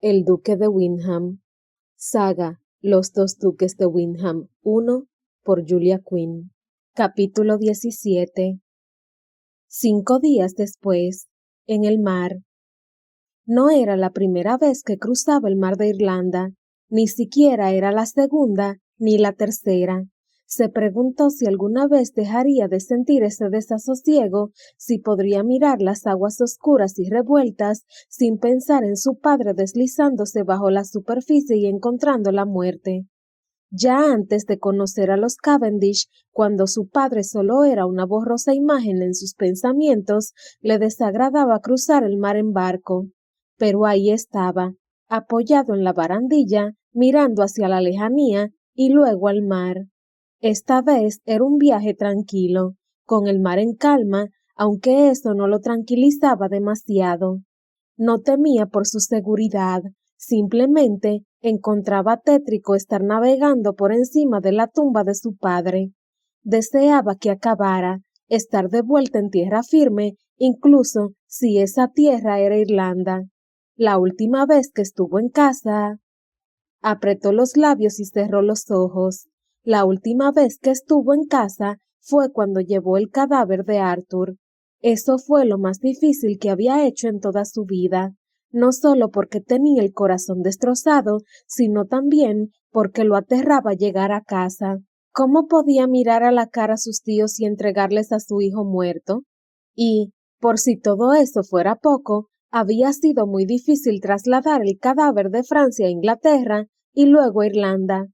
El duque de Windham. Saga Los dos duques de Windham 1 por Julia Quinn. Capítulo 17. 5 días después, en el mar. No era la primera vez que cruzaba el mar de Irlanda, ni siquiera era la segunda ni la tercera. Se preguntó si alguna vez dejaría de sentir ese desasosiego, si podría mirar las aguas oscuras y revueltas sin pensar en su padre deslizándose bajo la superficie y encontrando la muerte. Ya antes de conocer a los Cavendish, cuando su padre solo era una borrosa imagen en sus pensamientos, le desagradaba cruzar el mar en barco. Pero ahí estaba, apoyado en la barandilla, mirando hacia la lejanía y luego al mar. Esta vez era un viaje tranquilo, con el mar en calma, aunque eso no lo tranquilizaba demasiado. No temía por su seguridad, simplemente encontraba tétrico estar navegando por encima de la tumba de su padre. Deseaba que acabara, estar de vuelta en tierra firme, incluso si esa tierra era Irlanda. La última vez que estuvo en casa. Apretó los labios y cerró los ojos. La última vez que estuvo en casa fue cuando llevó el cadáver de Arthur. Eso fue lo más difícil que había hecho en toda su vida, no solo porque tenía el corazón destrozado, sino también porque lo aterraba llegar a casa. ¿Cómo podía mirar a la cara a sus tíos y entregarles a su hijo muerto? Y, por si todo eso fuera poco, había sido muy difícil trasladar el cadáver de Francia a Inglaterra y luego a Irlanda.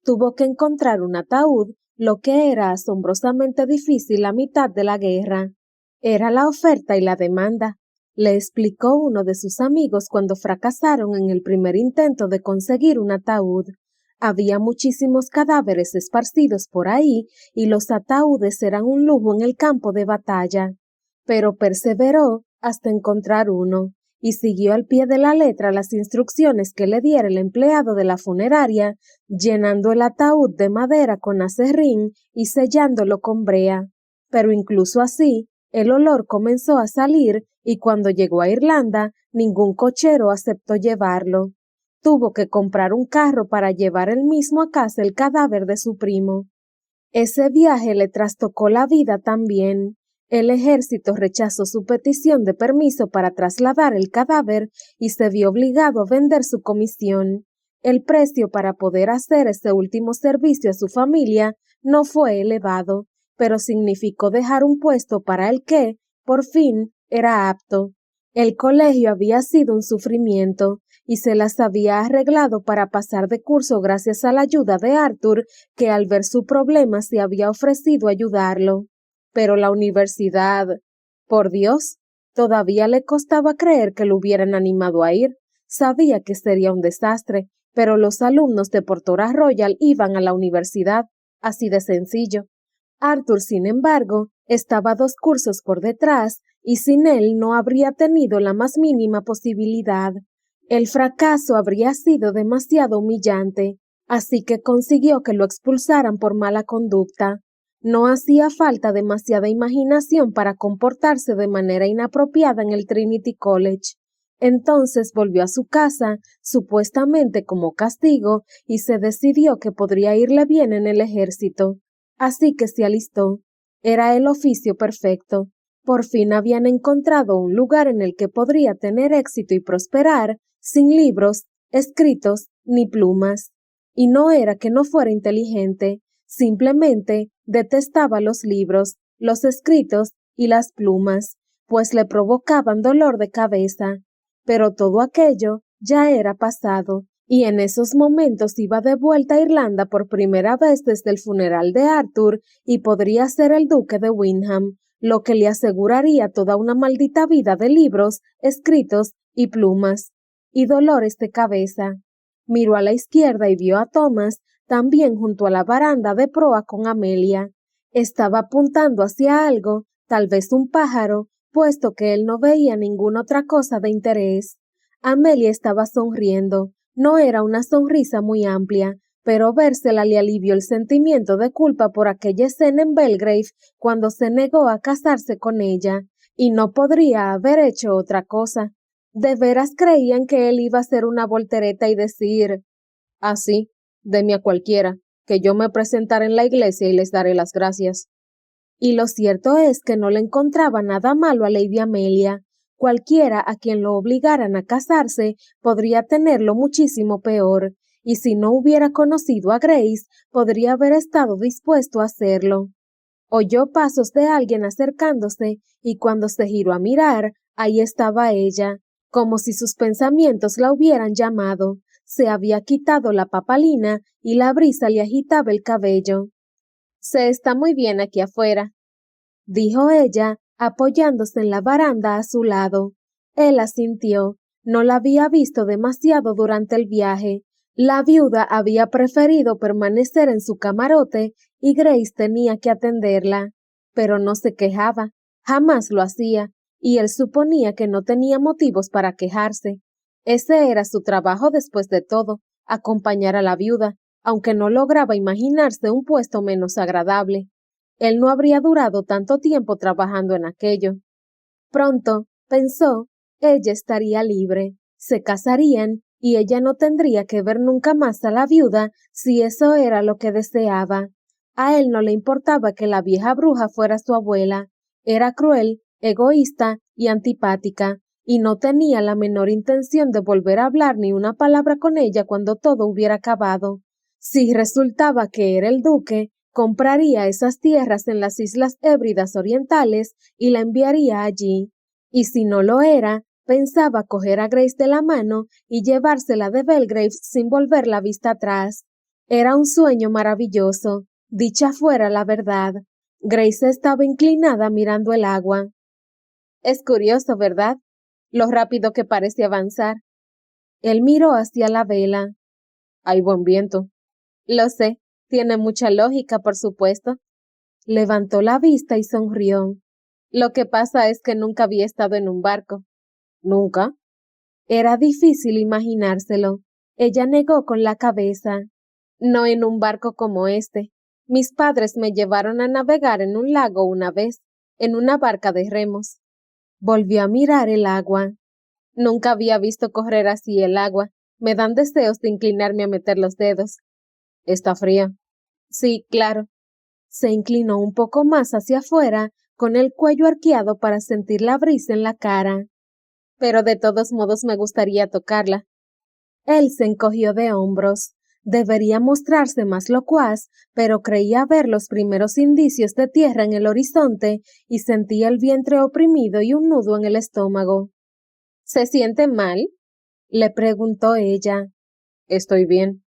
Tuvo que encontrar un ataúd, lo que era asombrosamente difícil a mitad de la guerra. Era la oferta y la demanda, le explicó uno de sus amigos cuando fracasaron en el primer intento de conseguir un ataúd. Había muchísimos cadáveres esparcidos por ahí y los ataúdes eran un lujo en el campo de batalla. Pero perseveró hasta encontrar uno, y siguió al pie de la letra las instrucciones que le diera el empleado de la funeraria, llenando el ataúd de madera con aserrín y sellándolo con brea. Pero incluso así, el olor comenzó a salir y cuando llegó a Irlanda, ningún cochero aceptó llevarlo. Tuvo que comprar un carro para llevar él mismo a casa el cadáver de su primo. Ese viaje le trastocó la vida también. El ejército rechazó su petición de permiso para trasladar el cadáver y se vio obligado a vender su comisión. El precio para poder hacer ese último servicio a su familia no fue elevado, pero significó dejar un puesto para el que, por fin, era apto. El colegio había sido un sufrimiento, y se las había arreglado para pasar de curso gracias a la ayuda de Arthur, que al ver su problema se había ofrecido ayudarlo. Pero la universidad, por Dios, todavía le costaba creer que lo hubieran animado a ir. Sabía que sería un desastre, pero los alumnos de Portora Royal iban a la universidad, así de sencillo. Arthur, sin embargo, estaba 2 cursos por detrás, y sin él no habría tenido la más mínima posibilidad. El fracaso habría sido demasiado humillante, así que consiguió que lo expulsaran por mala conducta. No hacía falta demasiada imaginación para comportarse de manera inapropiada en el Trinity College. Entonces volvió a su casa, supuestamente como castigo, y se decidió que podría irle bien en el ejército. Así que se alistó. Era el oficio perfecto. Por fin habían encontrado un lugar en el que podría tener éxito y prosperar, sin libros, escritos, ni plumas. Y no era que no fuera inteligente, simplemente detestaba los libros, los escritos y las plumas, pues le provocaban dolor de cabeza. Pero todo aquello ya era pasado, y en esos momentos iba de vuelta a Irlanda por primera vez desde el funeral de Arthur y podría ser el duque de Windham, lo que le aseguraría toda una maldita vida de libros, escritos y plumas, y dolores de cabeza. Miró a la izquierda y vio a Thomas, también junto a la baranda de proa con Amelia. Estaba apuntando hacia algo, tal vez un pájaro, puesto que él no veía ninguna otra cosa de interés. Amelia estaba sonriendo. No era una sonrisa muy amplia, pero vérsela le alivió el sentimiento de culpa por aquella escena en Belgrave cuando se negó a casarse con ella, y no podría haber hecho otra cosa. ¿De veras creían que él iba a hacer una voltereta y decir, así, deme a cualquiera, que yo me presentaré en la iglesia y les daré las gracias? Y lo cierto es que no le encontraba nada malo a Lady Amelia. Cualquiera a quien lo obligaran a casarse podría tenerlo muchísimo peor, y si no hubiera conocido a Grace, podría haber estado dispuesto a hacerlo. Oyó pasos de alguien acercándose, y cuando se giró a mirar, ahí estaba ella, como si sus pensamientos la hubieran llamado. Se había quitado la papalina y la brisa le agitaba el cabello. Se está muy bien aquí afuera, dijo ella, apoyándose en la baranda a su lado. Él asintió. No la había visto demasiado durante el viaje. La viuda había preferido permanecer en su camarote y Grace tenía que atenderla. Pero no se quejaba, jamás lo hacía, y él suponía que no tenía motivos para quejarse. Ese era su trabajo después de todo, acompañar a la viuda, aunque no lograba imaginarse un puesto menos agradable. Él no habría durado tanto tiempo trabajando en aquello. Pronto, pensó, ella estaría libre, se casarían y ella no tendría que ver nunca más a la viuda si eso era lo que deseaba. A él no le importaba que la vieja bruja fuera su abuela. Era cruel, egoísta y antipática, y no tenía la menor intención de volver a hablar ni una palabra con ella cuando todo hubiera acabado. Si resultaba que era el duque, compraría esas tierras en las Islas Hébridas Orientales y la enviaría allí. Y si no lo era, pensaba coger a Grace de la mano y llevársela de Belgrave sin volver la vista atrás. Era un sueño maravilloso, dicha fuera la verdad. Grace estaba inclinada mirando el agua. Es curioso, ¿verdad? Lo rápido que parece avanzar. Él miró hacia la vela. Hay buen viento. Lo sé, tiene mucha lógica, por supuesto. Levantó la vista y sonrió. Lo que pasa es que nunca había estado en un barco. ¿Nunca? Era difícil imaginárselo. Ella negó con la cabeza. No en un barco como este. Mis padres me llevaron a navegar en un lago una vez, en una barca de remos. Volvió a mirar el agua. Nunca había visto correr así el agua. Me dan deseos de inclinarme a meter los dedos. Está fría. Sí, claro. Se inclinó un poco más hacia afuera, con el cuello arqueado para sentir la brisa en la cara. Pero de todos modos me gustaría tocarla. Él se encogió de hombros. Debería mostrarse más locuaz, pero creía ver los primeros indicios de tierra en el horizonte y sentía el vientre oprimido y un nudo en el estómago. ¿Se siente mal?, le preguntó ella. Estoy bien.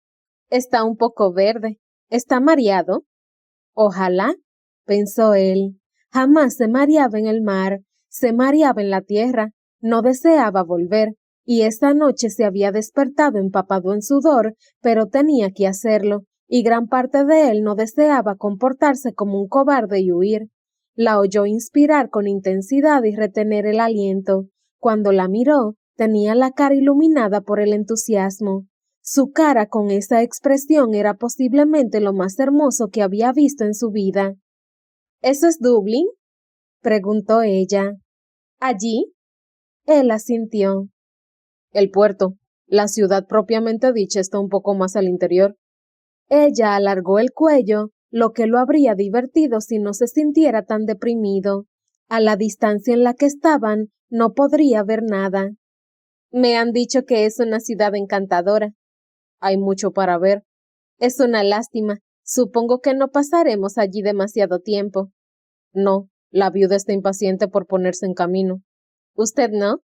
Está un poco verde. ¿Está mareado? Ojalá, pensó él. Jamás se mareaba en el mar, se mareaba en la tierra, no deseaba volver, y esta noche se había despertado empapado en sudor, pero tenía que hacerlo, y gran parte de él no deseaba comportarse como un cobarde y huir. La oyó inspirar con intensidad y retener el aliento. Cuando la miró, tenía la cara iluminada por el entusiasmo. Su cara con esa expresión era posiblemente lo más hermoso que había visto en su vida. ¿Eso es Dublín?, preguntó ella. ¿Allí? Él asintió. El puerto. La ciudad propiamente dicha está un poco más al interior. Ella alargó el cuello, lo que lo habría divertido si no se sintiera tan deprimido. A la distancia en la que estaban, no podría ver nada. Me han dicho que es una ciudad encantadora. Hay mucho para ver. Es una lástima. Supongo que no pasaremos allí demasiado tiempo. No, la viuda está impaciente por ponerse en camino. ¿Usted no?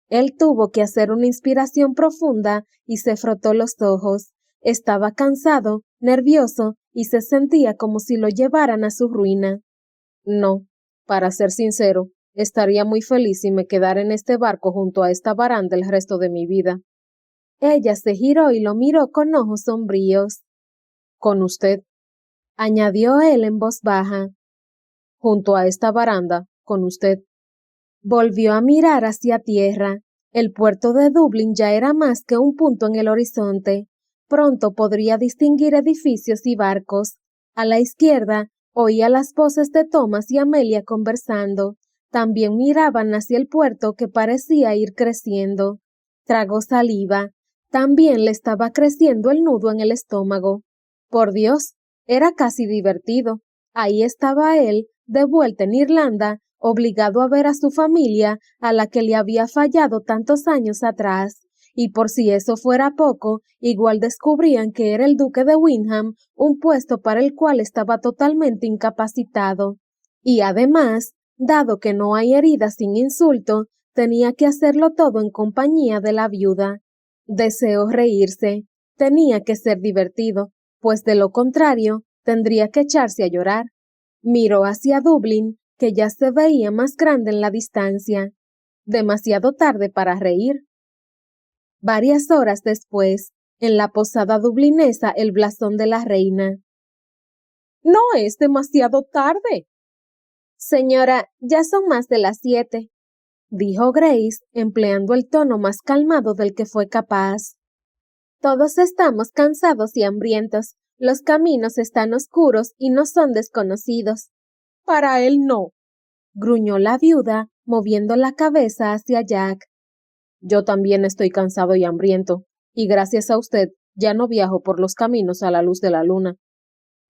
Él tuvo que hacer una inspiración profunda y se frotó los ojos. Estaba cansado, nervioso y se sentía como si lo llevaran a su ruina. No, para ser sincero, estaría muy feliz si me quedara en este barco junto a esta baranda el resto de mi vida. Ella se giró y lo miró con ojos sombríos. Con usted, añadió él en voz baja. Junto a esta baranda, con usted. Volvió a mirar hacia tierra. El puerto de Dublín ya era más que un punto en el horizonte. Pronto podría distinguir edificios y barcos. A la izquierda, oía las voces de Thomas y Amelia conversando. También miraban hacia el puerto que parecía ir creciendo. Tragó saliva. También le estaba creciendo el nudo en el estómago. Por Dios, era casi divertido. Ahí estaba él, de vuelta en Irlanda, obligado a ver a su familia, a la que le había fallado tantos años atrás. Y por si eso fuera poco, igual descubrían que era el duque de Windham, un puesto para el cual estaba totalmente incapacitado. Y además, dado que no hay herida sin insulto, tenía que hacerlo todo en compañía de la viuda. Deseó reírse. Tenía que ser divertido, pues de lo contrario, tendría que echarse a llorar. Miró hacia Dublín, que ya se veía más grande en la distancia. Demasiado tarde para reír. Varias horas después, en la posada dublinesa el blasón de la reina. No es demasiado tarde. Señora, ya son más de las 7, dijo Grace, empleando el tono más calmado del que fue capaz. Todos estamos cansados y hambrientos. Los caminos están oscuros y no son desconocidos. Para él no, gruñó la viuda, moviendo la cabeza hacia Jack. Yo también estoy cansado y hambriento, y gracias a usted ya no viajo por los caminos a la luz de la luna.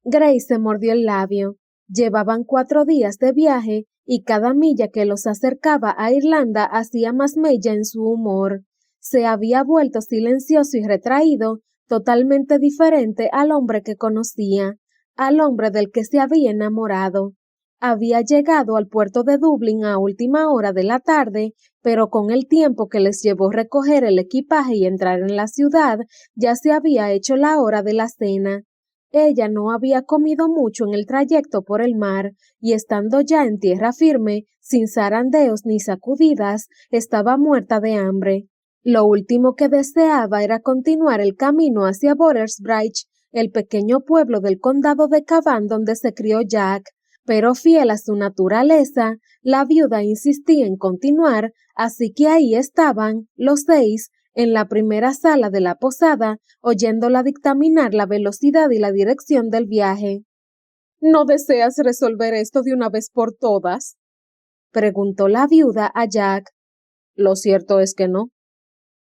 Grace se mordió el labio. Llevaban 4 días de viaje y cada milla que los acercaba a Irlanda hacía más mella en su humor. Se había vuelto silencioso y retraído, totalmente diferente al hombre que conocía, al hombre del que se había enamorado. Había llegado al puerto de Dublín a última hora de la tarde, pero con el tiempo que les llevó recoger el equipaje y entrar en la ciudad, ya se había hecho la hora de la cena. Ella no había comido mucho en el trayecto por el mar, y estando ya en tierra firme, sin zarandeos ni sacudidas, estaba muerta de hambre. Lo último que deseaba era continuar el camino hacia Bottersbridge, el pequeño pueblo del condado de Cavan donde se crió Jack, pero fiel a su naturaleza, la viuda insistía en continuar, así que ahí estaban, los 6, en la primera sala de la posada, oyéndola dictaminar la velocidad y la dirección del viaje. ¿No deseas resolver esto de una vez por todas?, preguntó la viuda a Jack. Lo cierto es que no,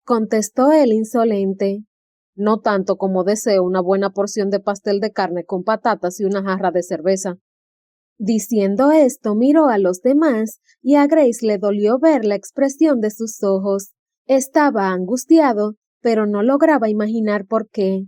contestó él insolente. No tanto como deseo una buena porción de pastel de carne con patatas y una jarra de cerveza. Diciendo esto, miró a los demás y a Grace le dolió ver la expresión de sus ojos. Estaba angustiado, pero no lograba imaginar por qué.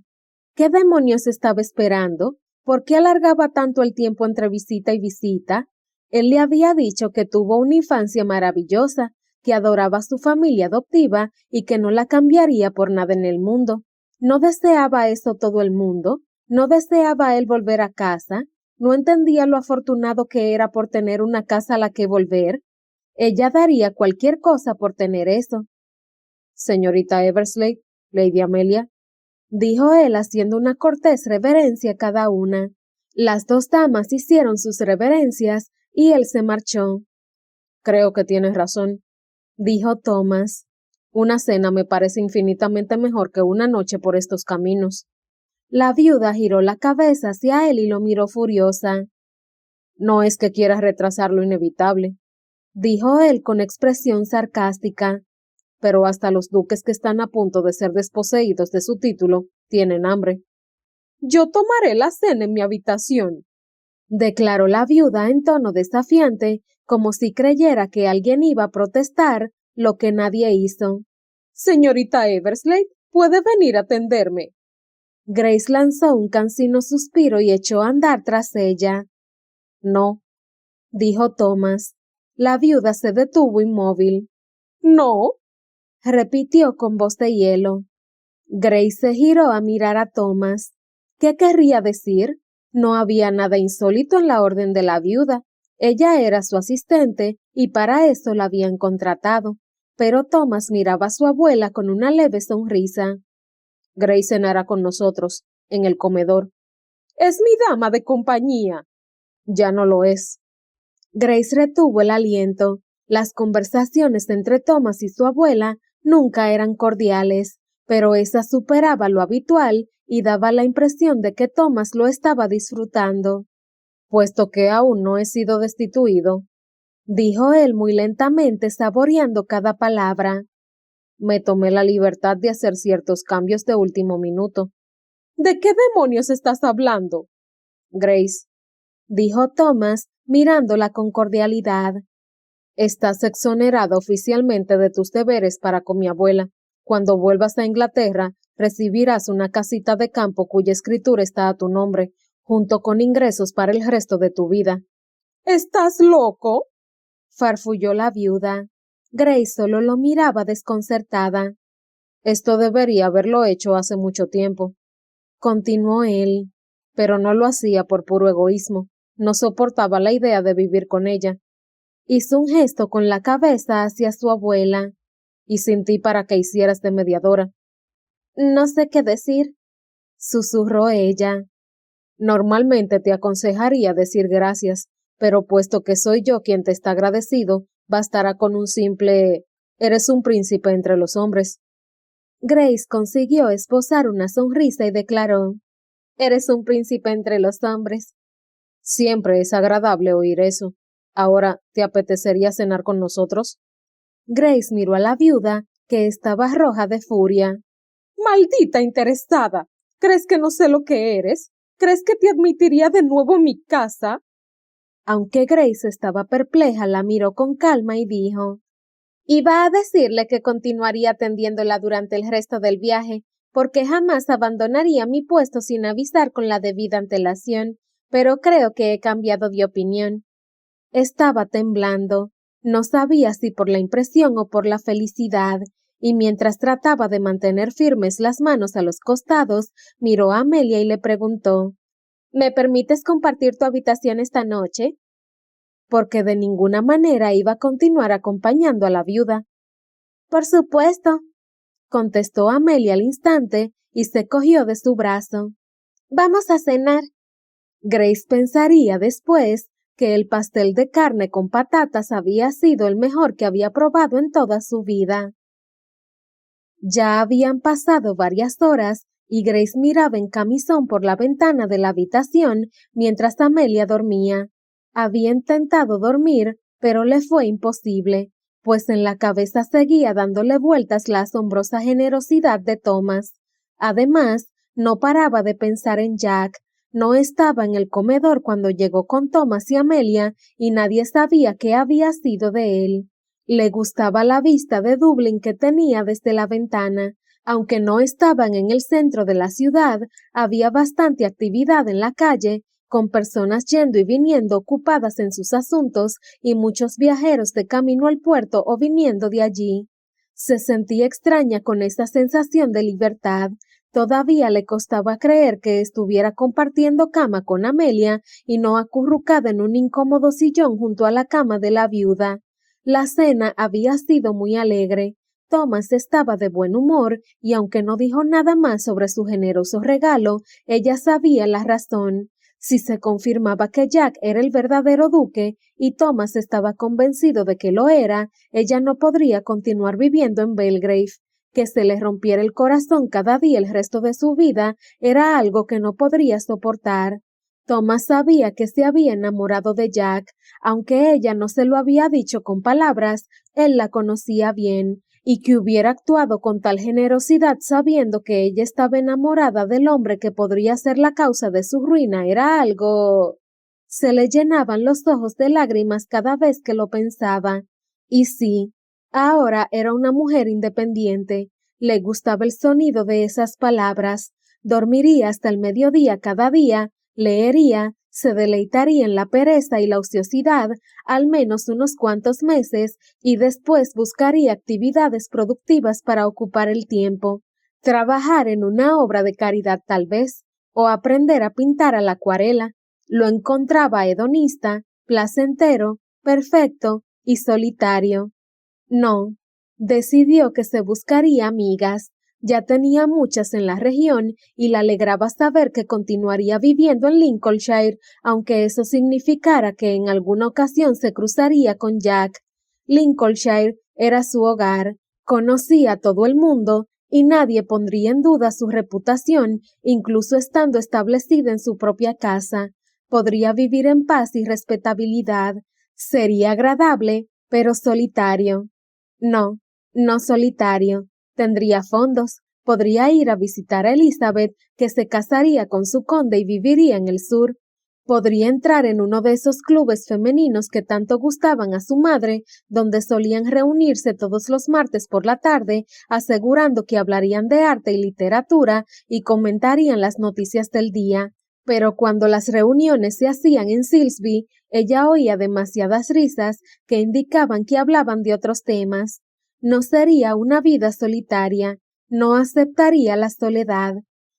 ¿Qué demonios estaba esperando? ¿Por qué alargaba tanto el tiempo entre visita y visita? Él le había dicho que tuvo una infancia maravillosa, que adoraba a su familia adoptiva y que no la cambiaría por nada en el mundo. ¿No deseaba eso todo el mundo? ¿No deseaba él volver a casa? ¿No entendía lo afortunado que era por tener una casa a la que volver? Ella daría cualquier cosa por tener eso. Señorita Eversley, Lady Amelia, dijo él haciendo una cortés reverencia a cada una. Las 2 damas hicieron sus reverencias y él se marchó. Creo que tienes razón, dijo Thomas. Una cena me parece infinitamente mejor que una noche por estos caminos. La viuda giró la cabeza hacia él y lo miró furiosa. No es que quieras retrasar lo inevitable, dijo él con expresión sarcástica, pero hasta los duques que están a punto de ser desposeídos de su título tienen hambre. Yo tomaré la cena en mi habitación, declaró la viuda en tono desafiante, como si creyera que alguien iba a protestar, lo que nadie hizo. Señorita Eversley, ¿puede venir a atenderme? Grace lanzó un cansino suspiro y echó a andar tras ella. No, dijo Thomas. La viuda se detuvo inmóvil. ¿No? Repitió con voz de hielo. Grace se giró a mirar a Thomas. ¿Qué querría decir? No había nada insólito en la orden de la viuda. Ella era su asistente y para eso la habían contratado. Pero Thomas miraba a su abuela con una leve sonrisa. Grace cenará con nosotros, en el comedor. Es mi dama de compañía. Ya no lo es. Grace retuvo el aliento. Las conversaciones entre Thomas y su abuela nunca eran cordiales, pero esa superaba lo habitual y daba la impresión de que Thomas lo estaba disfrutando. Puesto que aún no he sido destituido, dijo él muy lentamente, saboreando cada palabra. Me tomé la libertad de hacer ciertos cambios de último minuto. ¿De qué demonios estás hablando? Grace, dijo Thomas, mirándola con cordialidad. Estás exonerada oficialmente de tus deberes para con mi abuela. Cuando vuelvas a Inglaterra, recibirás una casita de campo cuya escritura está a tu nombre, junto con ingresos para el resto de tu vida. ¿Estás loco? Farfulló la viuda. Grace solo lo miraba desconcertada. Esto debería haberlo hecho hace mucho tiempo, continuó él, pero no lo hacía por puro egoísmo. No soportaba la idea de vivir con ella. Hizo un gesto con la cabeza hacia su abuela, y sin ti para que hicieras de mediadora. No sé qué decir, susurró ella. Normalmente te aconsejaría decir gracias, pero puesto que soy yo quien te está agradecido, bastará con un simple «eres un príncipe entre los hombres». Grace consiguió esbozar una sonrisa y declaró «Eres un príncipe entre los hombres». Siempre es agradable oír eso. Ahora, ¿te apetecería cenar con nosotros? Grace miró a la viuda, que estaba roja de furia. ¡Maldita interesada! ¿Crees que no sé lo que eres? ¿Crees que te admitiría de nuevo en mi casa? Aunque Grace estaba perpleja, la miró con calma y dijo, iba a decirle que continuaría atendiéndola durante el resto del viaje, porque jamás abandonaría mi puesto sin avisar con la debida antelación, pero creo que he cambiado de opinión. Estaba temblando, no sabía si por la impresión o por la felicidad, y mientras trataba de mantener firmes las manos a los costados, miró a Amelia y le preguntó, ¿me permites compartir tu habitación esta noche? Porque de ninguna manera iba a continuar acompañando a la viuda. Por supuesto, contestó Amelia al instante y se cogió de su brazo. Vamos a cenar. Grace pensaría después que el pastel de carne con patatas había sido el mejor que había probado en toda su vida. Ya habían pasado varias horas y Grace miraba en camisón por la ventana de la habitación mientras Amelia dormía. Había intentado dormir, pero le fue imposible, pues en la cabeza seguía dándole vueltas la asombrosa generosidad de Thomas. Además, no paraba de pensar en Jack. No estaba en el comedor cuando llegó con Thomas y Amelia y nadie sabía qué había sido de él. Le gustaba la vista de Dublín que tenía desde la ventana. Aunque no estaban en el centro de la ciudad, había bastante actividad en la calle, con personas yendo y viniendo ocupadas en sus asuntos y muchos viajeros de camino al puerto o viniendo de allí. Se sentía extraña con esa sensación de libertad. Todavía le costaba creer que estuviera compartiendo cama con Amelia y no acurrucada en un incómodo sillón junto a la cama de la viuda. La cena había sido muy alegre. Thomas estaba de buen humor y aunque no dijo nada más sobre su generoso regalo, ella sabía la razón. Si se confirmaba que Jack era el verdadero duque y Thomas estaba convencido de que lo era, ella no podría continuar viviendo en Belgrave. Que se le rompiera el corazón cada día el resto de su vida era algo que no podría soportar. Thomas sabía que se había enamorado de Jack, aunque ella no se lo había dicho con palabras, él la conocía bien, y que hubiera actuado con tal generosidad sabiendo que ella estaba enamorada del hombre que podría ser la causa de su ruina era algo... Se le llenaban los ojos de lágrimas cada vez que lo pensaba. Y sí, ahora era una mujer independiente. Le gustaba el sonido de esas palabras. Dormiría hasta el mediodía cada día, leería, se deleitaría en la pereza y la ociosidad al menos unos cuantos meses y después buscaría actividades productivas para ocupar el tiempo. Trabajar en una obra de caridad tal vez, o aprender a pintar a la acuarela. Lo encontraba hedonista, placentero, perfecto y solitario. No, decidió que se buscaría amigas. Ya tenía muchas en la región y le alegraba saber que continuaría viviendo en Lincolnshire, aunque eso significara que en alguna ocasión se cruzaría con Jack. Lincolnshire era su hogar, conocía a todo el mundo y nadie pondría en duda su reputación, incluso estando establecida en su propia casa. Podría vivir en paz y respetabilidad. Sería agradable, pero solitario. No, no solitario. Tendría fondos. Podría ir a visitar a Elizabeth, que se casaría con su conde y viviría en el sur. Podría entrar en uno de esos clubes femeninos que tanto gustaban a su madre, donde solían reunirse todos los martes por la tarde, asegurando que hablarían de arte y literatura y comentarían las noticias del día. Pero cuando las reuniones se hacían en Silsby, ella oía demasiadas risas que indicaban que hablaban de otros temas. No sería una vida solitaria, no aceptaría la soledad.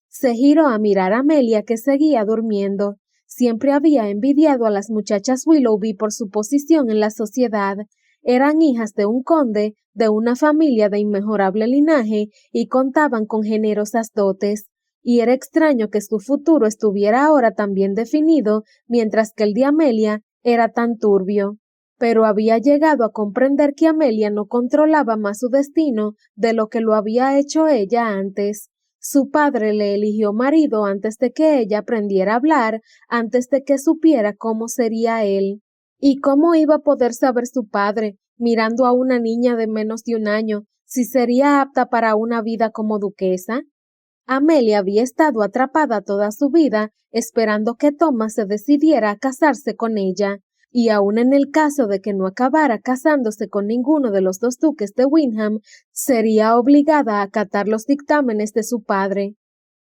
Se giró a mirar a Amelia, que seguía durmiendo. Siempre había envidiado a las muchachas Willoughby por su posición en la sociedad. Eran hijas de un conde, de una familia de inmejorable linaje, y contaban con generosas dotes. Y era extraño que su futuro estuviera ahora tan bien definido, mientras que el de Amelia era tan turbio. Pero había llegado a comprender que Amelia no controlaba más su destino de lo que lo había hecho ella antes. Su padre le eligió marido antes de que ella aprendiera a hablar, antes de que supiera cómo sería él. ¿Y cómo iba a poder saber su padre, mirando a una niña de menos de un año, si sería apta para una vida como duquesa? Amelia había estado atrapada toda su vida esperando que Thomas se decidiera a casarse con ella, y aun en el caso de que no acabara casándose con ninguno de los dos duques de Windham, sería obligada a acatar los dictámenes de su padre.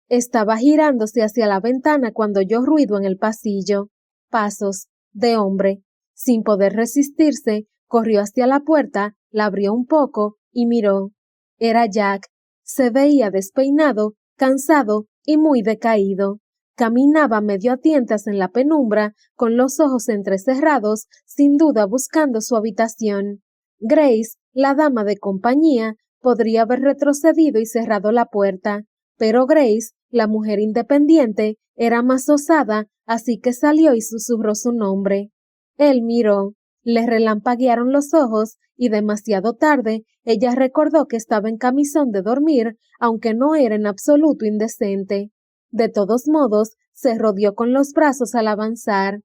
Estaba girándose hacia la ventana cuando oyó ruido en el pasillo. Pasos de hombre. Sin poder resistirse, corrió hacia la puerta, la abrió un poco y miró. Era Jack. Se veía despeinado, cansado y muy decaído. Caminaba medio a tientas en la penumbra, con los ojos entrecerrados, sin duda buscando su habitación. Grace, la dama de compañía, podría haber retrocedido y cerrado la puerta, pero Grace, la mujer independiente, era más osada, así que salió y susurró su nombre. Él miró, le relampaguearon los ojos y demasiado tarde ella recordó que estaba en camisón de dormir, aunque no era en absoluto indecente. De todos modos, se rodeó con los brazos al avanzar.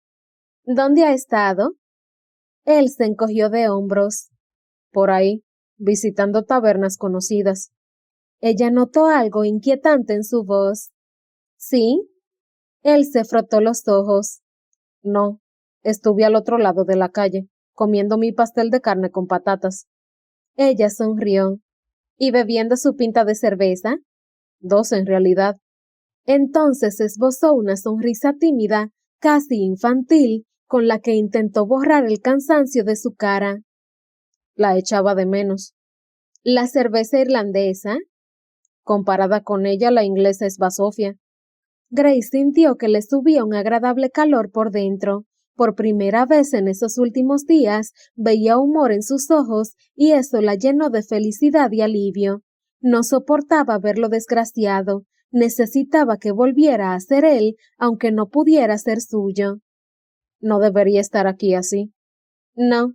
¿Dónde ha estado? Él se encogió de hombros. Por ahí, visitando tabernas conocidas. Ella notó algo inquietante en su voz. ¿Sí? Él se frotó los ojos. No, estuve al otro lado de la calle, comiendo mi pastel de carne con patatas. Ella sonrió. ¿Y bebiendo su pinta de cerveza? 2 en realidad. Entonces esbozó una sonrisa tímida, casi infantil, con la que intentó borrar el cansancio de su cara. La echaba de menos. ¿La cerveza irlandesa? Comparada con ella, la inglesa es basofia. Grace sintió que le subía un agradable calor por dentro. Por primera vez en esos últimos días veía humor en sus ojos y eso la llenó de felicidad y alivio. No soportaba verlo desgraciado. Necesitaba que volviera a ser él, aunque no pudiera ser suyo. No debería estar aquí así. No,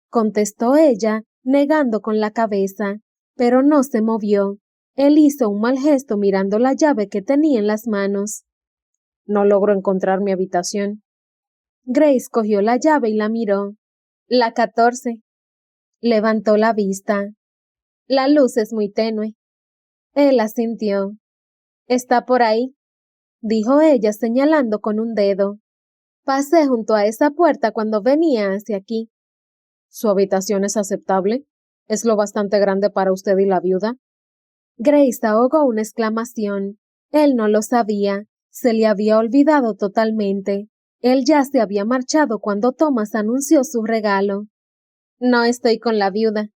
contestó ella, negando con la cabeza, pero no se movió. Él hizo un mal gesto mirando la llave que tenía en las manos. No logro encontrar mi habitación. Grace cogió la llave y la miró. La 14. Levantó la vista. La luz es muy tenue. Él asintió. Está por ahí, dijo ella señalando con un dedo. Pasé junto a esa puerta cuando venía hacia aquí. ¿Su habitación es aceptable? ¿Es lo bastante grande para usted y la viuda? Grace ahogó una exclamación. Él no lo sabía. Se le había olvidado totalmente. Él ya se había marchado cuando Thomas anunció su regalo. No estoy con la viuda,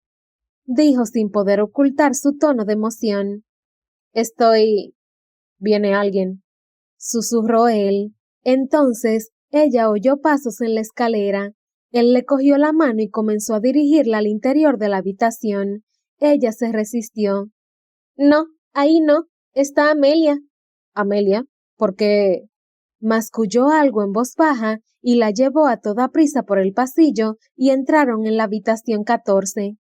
dijo sin poder ocultar su tono de emoción. Estoy... Viene alguien, susurró él. Entonces ella oyó pasos en la escalera. Él le cogió la mano y comenzó a dirigirla al interior de la habitación. Ella se resistió. No, ahí no, está Amelia. Amelia, ¿por qué? Masculló algo en voz baja y la llevó a toda prisa por el pasillo y entraron en la habitación 14.